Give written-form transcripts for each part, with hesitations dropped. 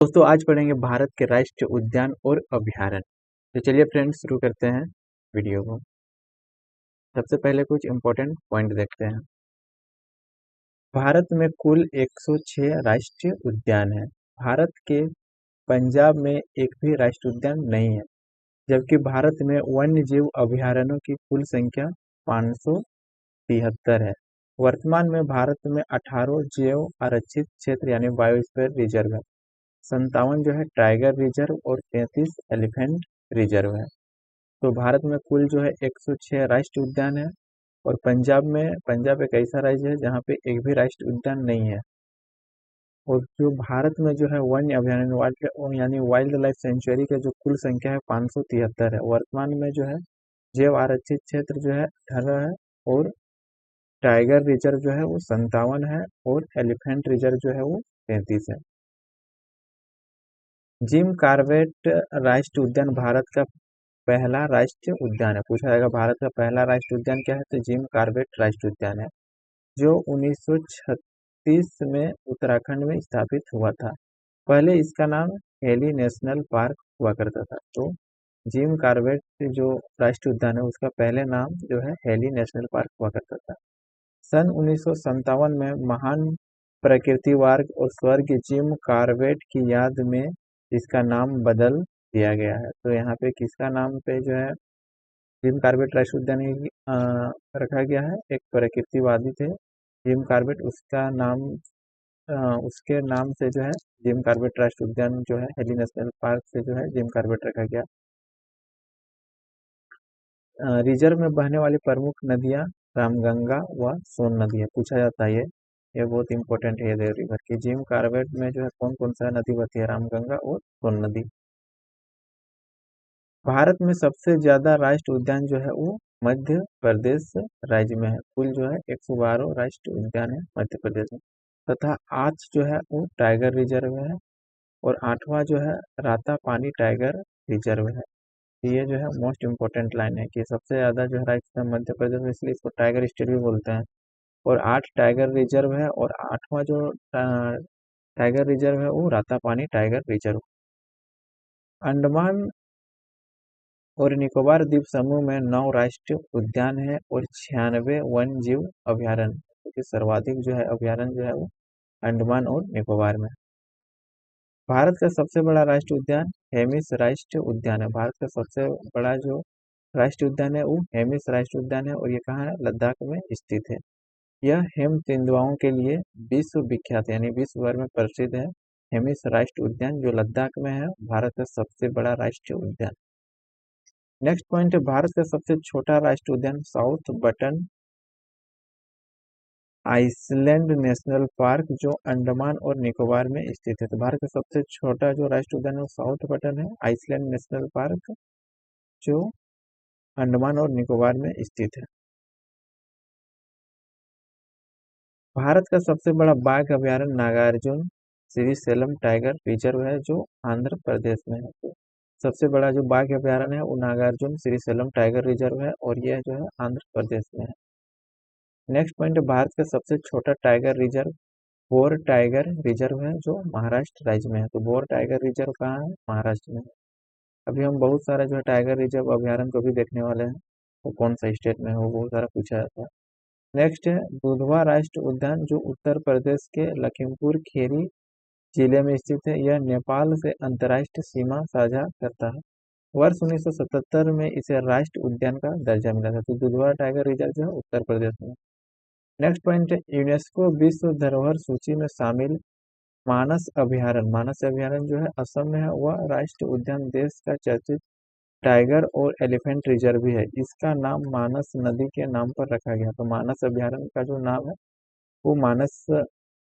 दोस्तों आज पढ़ेंगे भारत के राष्ट्रीय उद्यान और अभयारण्य। तो चलिए फ्रेंड्स शुरू करते हैं वीडियो को। सबसे पहले कुछ इम्पोर्टेंट पॉइंट देखते हैं। भारत में कुल 106 राष्ट्रीय उद्यान है। भारत के पंजाब में एक भी राष्ट्रीय उद्यान नहीं है, जबकि भारत में वन्य जीव अभयारण्यों की कुल संख्या 573 है। वर्तमान में भारत में 18 जैव आरक्षित क्षेत्र यानी बायोस्फीयर रिजर्व है, 57 जो है टाइगर रिजर्व और 33 एलिफेंट रिजर्व है। तो भारत में कुल जो है 106 राष्ट्रीय उद्यान है। और पंजाब एक ऐसा राज्य है जहाँ पे एक भी राष्ट्रीय उद्यान नहीं है। और जो भारत में जो है वन्य अभयारण्य यानी वाइल्ड लाइफ सेंचुरी का जो कुल संख्या है 573 है। वर्तमान में जो है जैव आरक्षित क्षेत्र जो है 18 है, और टाइगर रिजर्व जो है वो 57 है, और एलिफेंट रिजर्व जो है वो 33 है। जिम कॉर्बेट राष्ट्रीय उद्यान भारत का पहला राष्ट्रीय उद्यान है। पूछा जाएगा भारत का पहला राष्ट्रीय उद्यान क्या है, तो जिम कॉर्बेट राष्ट्रीय उद्यान है, जो 1936 में उत्तराखंड में स्थापित हुआ था। पहले इसका नाम हेली नेशनल पार्क हुआ करता था। तो जिम कॉर्बेट जो राष्ट्रीय उद्यान है उसका पहले नाम जो है हेली नेशनल पार्क हुआ करता था। सन 1957 में महान प्रकृतिवाद और स्वर्ग जिम कॉर्बेट की याद में इसका नाम बदल दिया गया है। तो यहाँ पे किसका नाम पे जो है जिम कॉर्बेट राष्ट्रीय उद्यान रखा गया है, एक प्रकृतिवादी थे जिम कॉर्बेट, उसके नाम से जो है जिम कॉर्बेट राष्ट्रीय उद्यान जो है हेली नेशनल पार्क से जो है जिम कॉर्बेट रखा गया। रिजर्व में बहने वाली प्रमुख नदियां रामगंगा व सोन नदी है। पूछा जाता है ये बहुत इंपॉर्टेंट है ये रिवर की। जिम कॉर्बेट में जो है कौन कौन सा नदी बहती है, रामगंगा और सोन नदी। भारत में सबसे ज्यादा राष्ट्रीय उद्यान जो है वो मध्य प्रदेश राज्य में है। कुल जो है 112 राष्ट्रीय उद्यान है मध्य प्रदेश में, तथा 8 जो है वो टाइगर रिजर्व है, और 8वां जो है रातापानी टाइगर रिजर्व है। ये जो है मोस्ट इम्पोर्टेंट लाइन है कि सबसे ज्यादा जो है राज्य मध्य प्रदेश में, इसलिए इसको टाइगर स्टेट भी बोलते हैं। और 8 टाइगर रिजर्व है, और 8वां जो टाइगर रिजर्व है वो रातापानी टाइगर रिजर्व। अंडमान और निकोबार द्वीप समूह में 9 राष्ट्रीय उद्यान है और 96 वन जीव अभयारण्य, क्योंकि सर्वाधिक जो है अभयारण्य जो है वो अंडमान और निकोबार में। भारत का सबसे बड़ा राष्ट्रीय उद्यान हेमिस राष्ट्रीय उद्यान है। भारत का सबसे बड़ा जो राष्ट्रीय उद्यान है वो हेमिस राष्ट्रीय उद्यान है, और ये कहाँ है, लद्दाख में स्थित है। यह हिम तेंदुआओं के लिए विश्व विख्यात है, यानी विश्व भर में प्रसिद्ध है। हेमिस राष्ट्रीय उद्यान जो लद्दाख में है, भारत का सबसे बड़ा राष्ट्रीय उद्यान। नेक्स्ट पॉइंट है भारत का सबसे छोटा राष्ट्रीय उद्यान South Button Island National Park, जो अंडमान और निकोबार में स्थित है। तो भारत का सबसे छोटा जो राष्ट्रीय उद्यान है वो साउथ बटन है आइसलैंड नेशनल पार्क, जो अंडमान और निकोबार में स्थित है। भारत का सबसे बड़ा बाघ अभयारण्य नागार्जुन श्रीशैलम टाइगर रिजर्व है, जो आंध्र प्रदेश में है। तो सबसे बड़ा जो बाघ अभयारण्य है वो नागार्जुन श्रीशैलम टाइगर रिजर्व है, और यह जो है आंध्र प्रदेश में है। नेक्स्ट पॉइंट, भारत का सबसे छोटा tiger reserve bore tiger reserve है, जो महाराष्ट्र राज्य में है। तो बोर टाइगर रिजर्व कहाँ है, महाराष्ट्र में है। अभी हम बहुत सारा जो है टाइगर रिजर्व अभयारण्य को भी देखने वाले हैं, वो कौन सा स्टेट में है वो बहुत सारा पूछा जाता है। नेक्स्ट है दुधवा राष्ट्रीय उद्यान, जो उत्तर प्रदेश के लखीमपुर खीरी जिले में स्थित है। यह नेपाल से अंतर्राष्ट्रीय सीमा साझा करता है। वर्ष 1977 में इसे राष्ट्रीय उद्यान का दर्जा मिला था। तो दुधवा टाइगर रिजर्व जो है उत्तर प्रदेश में। नेक्स्ट पॉइंट है यूनेस्को विश्व धरोहर सूची में शामिल मानस अभयारण्य। मानस अभयारण्य जो है असम में है, वह राष्ट्रीय उद्यान देश का चर्चित टाइगर और एलिफेंट रिजर्व भी है। इसका नाम मानस नदी के नाम पर रखा गया। तो मानस अभयारण्य का जो नाम है वो मानस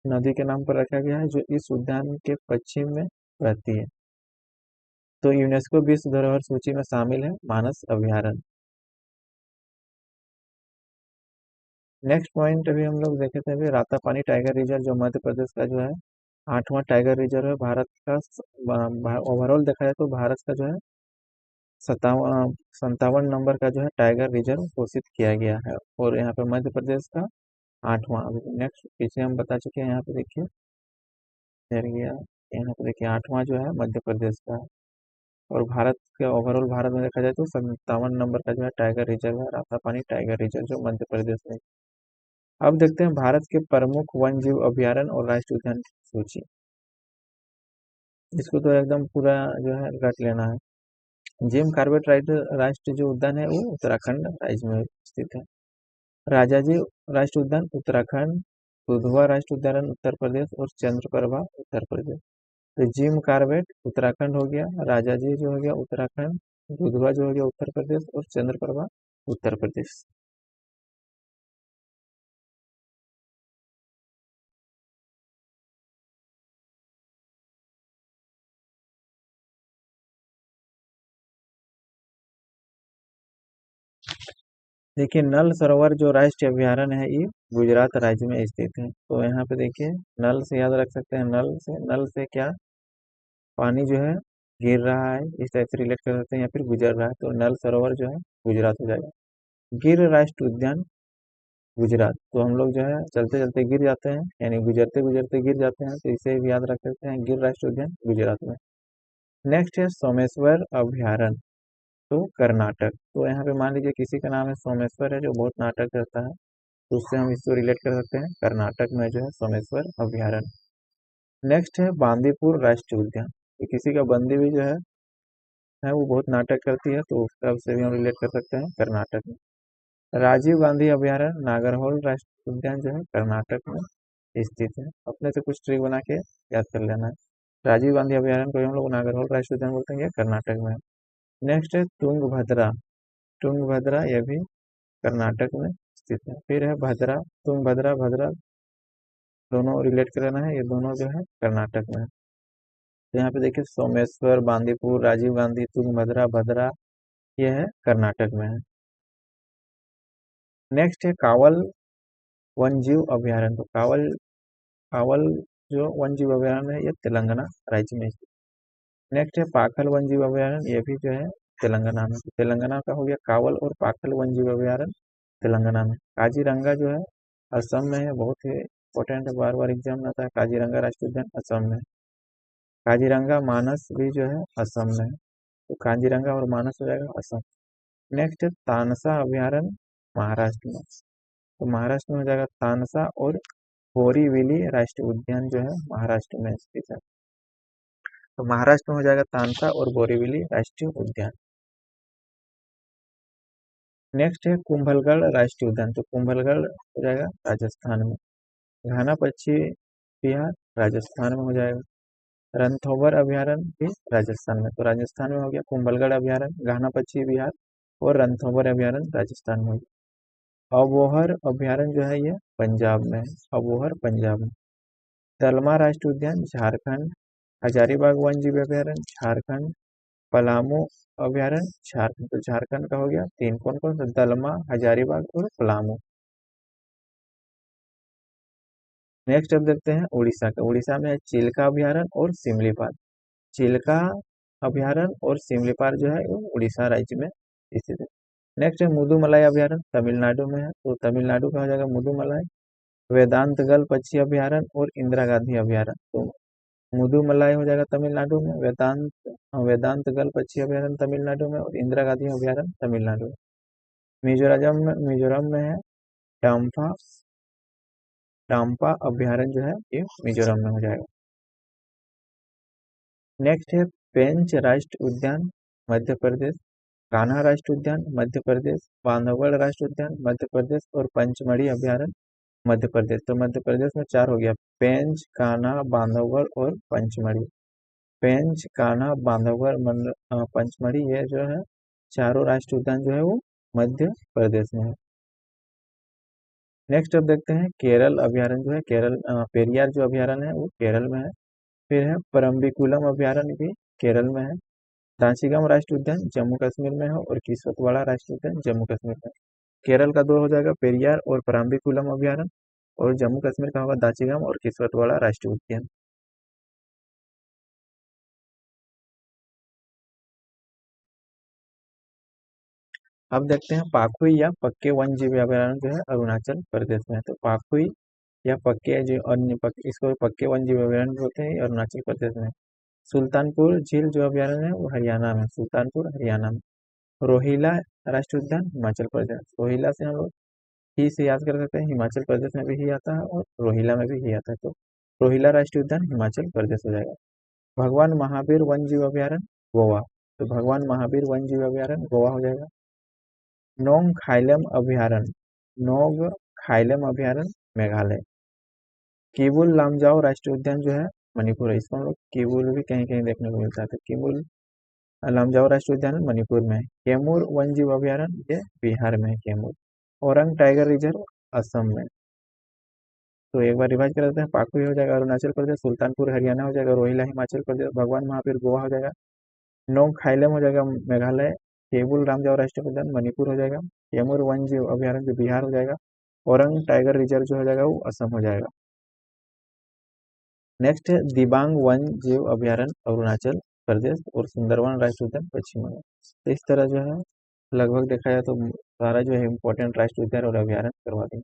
नदी के नाम पर रखा गया है, जो इस उद्यान के पश्चिम में बहती है। तो यूनेस्को विश्व धरोहर सूची में शामिल है मानस अभयारण्य। नेक्स्ट पॉइंट अभी हम लोग देखे थे, अभी रातापानी टाइगर रिजर्व जो मध्य प्रदेश का जो है 8वां टाइगर रिजर्व है। भारत का ओवरऑल देखा जाए तो भारत का जो है 57 नंबर का जो है टाइगर रिजर्व घोषित किया गया है, और यहाँ पे मध्य प्रदेश का 8वां। अभी नेक्स्ट पीछे हम बता चुके हैं, यहाँ पे देखिए गया यहाँ पे देखिए 8वां जो है मध्य प्रदेश का है। और भारत के ओवरऑल भारत में देखा जाए तो 57 नंबर का जो है टाइगर रिजर्व है, रातापानी टाइगर रिजर्व जो मध्य प्रदेश में। अब देखते हैं भारत के प्रमुख वन जीव अभयारण्य और राष्ट्रीय उद्यान की सूची। इसको तो एकदम पूरा जो है रट लेना है। जिम कॉर्बेट राष्ट्रीय जो उद्यान है वो उत्तराखंड राज्य में स्थित है। राजाजी राष्ट्रीय उद्यान उत्तराखंड, दुधवा राष्ट्रीय उद्यान उत्तर प्रदेश और चंद्रप्रभा उत्तर प्रदेश। तो जिम कॉर्बेट उत्तराखंड हो गया, राजाजी जो हो गया उत्तराखंड, दुधवा जो हो गया उत्तर प्रदेश और चंद्रप्रभा उत्तर प्रदेश। देखिए नल सरोवर जो राष्ट्रीय अभयारण्य है ये गुजरात राज्य में स्थित है। तो यहाँ पे देखिए नल से याद रख सकते हैं, नल से क्या पानी जो है गिर रहा है, इस टाइप से रिलेट कर सकते हैं, या फिर गुजर रहा है। तो नल सरोवर जो है गुजरात हो जाएगा। गिर राष्ट्रीय उद्यान गुजरात। तो हम लोग जो है चलते चलते गिर जाते हैं, यानी गुजरते गुजरते गिर जाते हैं, तो इसे भी याद रख सकते हैं, गिर राष्ट्रीय उद्यान गुजरात में। नेक्स्ट है सोमेश्वर अभयारण्य, तो कर्नाटक। तो यहाँ पे मान लीजिए किसी का नाम है सोमेश्वर है जो बहुत नाटक करता है, तो उससे हम इसको रिलेट कर सकते हैं, कर्नाटक में जो है सोमेश्वर अभयारण्य। नेक्स्ट है बांदीपुर राष्ट्रीय उद्यान। तो किसी का बंदी भी जो है वो बहुत नाटक करती है, तो उसका उससे भी हम रिलेट कर सकते हैं, कर्नाटक में। राजीव गांधी अभयारण्य नागरहोल राष्ट्रीय उद्यान जो है कर्नाटक में स्थित है। अपने से कुछ ट्रिक बना के याद कर लेना है। राजीव गांधी अभयारण्य को हम लोग नागरहोल राष्ट्रीय उद्यान बोलते हैं, ये कर्नाटक में है। नेक्स्ट है तुंगभद्रा। तुंगभद्रा यह भी कर्नाटक में स्थित है। फिर है भद्रा, तुंगभद्रा भद्रा दोनों रिलेट करना है, ये दोनों जो है कर्नाटक में है। तो यहाँ पे देखिए सोमेश्वर, बांदीपुर, राजीव गांधी, तुंगभद्रा, भद्रा, ये है कर्नाटक में है। नेक्स्ट है कावल वन्यजीव अभयारण्य। तो कावल कावल जो वन्यजीव अभयारण्य है ये तेलंगाना राज्य में स्थित। नेक्स्ट है पाखल वन्यजीव अभयारण्य, ये भी जो है तेलंगाना में। तो तेलंगाना का हो गया कावल और पाखल वन्यजीव अभयारण्य तेलंगाना में। काजीरंगा जो है असम में है, बहुत ही इंपॉर्टेंट है, बार बार एग्जाम में आता है। काजीरंगा राष्ट्रीय उद्यान असम में। काजीरंगा मानस भी जो है असम में है। तो काजीरंगा और मानस हो जाएगा असम। नेक्स्ट है तानसा अभयारण्य महाराष्ट्र में। तो महाराष्ट्र में हो जाएगा तानसा, और बोरीवली राष्ट्रीय उद्यान जो है महाराष्ट्र में स्थित है। तो महाराष्ट्र में हो जाएगा तानसा और बोरीवली राष्ट्रीय उद्यान। नेक्स्ट है कुंभलगढ़ राष्ट्रीय उद्यान। तो कुंभलगढ़ हो जाएगा राजस्थान में। घाना पक्षी विहार राजस्थान में हो जाएगा। रणथंभौर अभयारण्य भी राजस्थान में। तो राजस्थान में हो गया कुंभलगढ़ अभयारण्य, घाना पक्षी विहार और रणथंभौर अभयारण्य राजस्थान में हो गया। अबोहर अभयारण्य जो है ये पंजाब में है, अबोहर पंजाब में। दलमा राष्ट्रीय उद्यान झारखंड। हजारीबाग वन्य जीव अभयारण्य झारखंड। पलामू अभयारण्य झारखंड। तो झारखंड का हो गया तीन, कौन कौन सा, दलमा, हजारीबाग और पलामू। नेक्स्ट अब देखते हैं उड़ीसा का। उड़ीसा में है चिल्का अभयारण्य और सिमलीपाल। चिल्का अभयारण्य और सिमलीपाल जो है वो उड़ीसा राज्य में स्थित है। नेक्स्ट है मुदुमलाई अभयारण्य, तमिलनाडु में है। तो तमिलनाडु का हो जाएगा मुदुमलाई। वेदांतगल पक्षी अभयारण्य और इंदिरा गांधी अभयारण्य। तो मुदुमलाई हो जाएगा तमिलनाडु में, वेदांतगल पक्षी अभयारण्य तमिलनाडु में, और इंदिरा गांधी अभयारण्य तमिलनाडु में। मिजोरम में है टाम्पा टाम्पा अभयारण्य जो है ये मिजोरम में हो जाएगा। नेक्स्ट है पेंच राष्ट्रीय उद्यान मध्य प्रदेश, कान्हा राष्ट्रीय उद्यान मध्य प्रदेश, बांधवगढ़ राष्ट्रीय उद्यान मध्य प्रदेश और पंचमढ़ी अभयारण्य मध्य प्रदेश। तो मध्य प्रदेश में चार हो गया, पेंच, कान्हा, बांधवगढ़ और पंचमढ़ी। पेंच, कान्हा, बांधवगढ़, पंचमढ़ी, ये जो है चारों राष्ट्रीय उद्यान जो है वो मध्य प्रदेश में है। नेक्स्ट अब देखते हैं केरल अभयारण्य जो है, केरल पेरियार जो अभयारण्य है वो केरल में है। फिर है परम्बिकुलम अभयारण्य भी केरल में है। दांशीगम राष्ट्रीय उद्यान जम्मू कश्मीर में है, और किस्वतवाड़ा राष्ट्रीय उद्यान जम्मू कश्मीर में। केरल का दो हो जाएगा, पेरियार और परम्बिकुलम अभयारण्य, और जम्मू कश्मीर का होगा दांशीगम और किस्वतवाड़ा राष्ट्रीय उद्यान। अब देखते हैं पाखुई या पक्के वन्य जीव अभयारण्य जो है अरुणाचल प्रदेश में है। तो पाखुई या पक्के जो अन्य पक्के, इसको पक्के वन जीव अभयारण्य भी होते हैं, ये अरुणाचल प्रदेश में। सुल्तानपुर झील जो अभयारण्य है वो हरियाणा में, सुल्तानपुर हरियाणा में। रोहिला राष्ट्रीय उद्यान हिमाचल प्रदेश, रोहिला से हम लोग ही से याद कर सकते हैं, हिमाचल प्रदेश में भी ही आता है और रोहिला में भी ही आता है, तो रोहिला राष्ट्रीय उद्यान हिमाचल प्रदेश हो जाएगा। भगवान महावीर वन जीव अभयारण्य गोवा, तो भगवान महावीर वन जीव अभयारण्य गोवा हो जाएगा। नोंग खाइलम अभयारण्य, नोंग खाइलम अभयारण्य मेघालय। केबुल लामजाओ राष्ट्रीय उद्यान जो है मणिपुर है, इसको हम लोग केबुल भी कहीं कहीं देखने को मिलता है, तो केबुल लामजाओ राष्ट्रीय उद्यान मणिपुर में है। कैमूर वन जीव अभयारण्य ये बिहार में है कैमूर। औरंग टाइगर रिजर्व असम में। तो एक बार रिवाइज कर देते हैं, पाकुई हो जाएगा अरुणाचल प्रदेश, सुल्तानपुर हरियाणा हो जाएगा, रोहिला हिमाचल प्रदेश, भगवान महावीर गोवा हो जाएगा, नोंग खाइलम हो जाएगा मेघालय, केबुल रामजाओ राष्ट्रीय उद्यान मणिपुर हो जाएगा, कैमूर वन जीव अभयारण्य जो बिहार हो जाएगा, औरंग टाइगर रिजर्व जो हो जाएगा वो असम हो जाएगा। नेक्स्ट है दिबांग वन जीव अभयारण्य अरुणाचल प्रदेश और सुंदरवन राष्ट्रीय उद्यान पश्चिम बंगाल। तो इस तरह जो है लगभग देखा जाए तो सारा जो है इम्पोर्टेंट राष्ट्रीय उद्यान और अभयारण्य करवा देंगे।